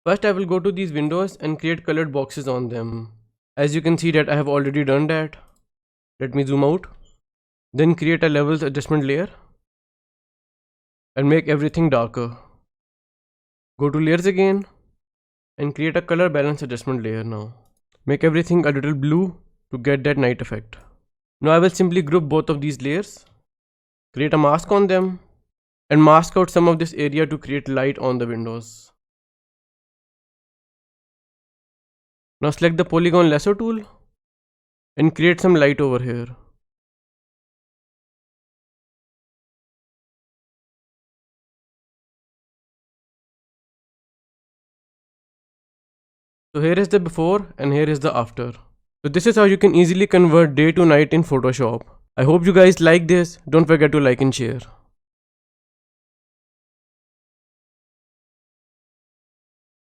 First I will go to these windows and create colored boxes on them. As you can see that I have already done that. Let me zoom out. Then create a levels adjustment layer and make everything darker. Go to layers again and create a color balance adjustment layer now. Make everything a little blue to get that night effect. Now I will simply group both of these layers, create a mask on them and mask out some of this area to create light on the windows. Now select the polygon lasso tool and create some light over here. So here is the before and here is the after. So this is how you can easily convert day to night in Photoshop. I hope you guys like this. Don't forget to like and share.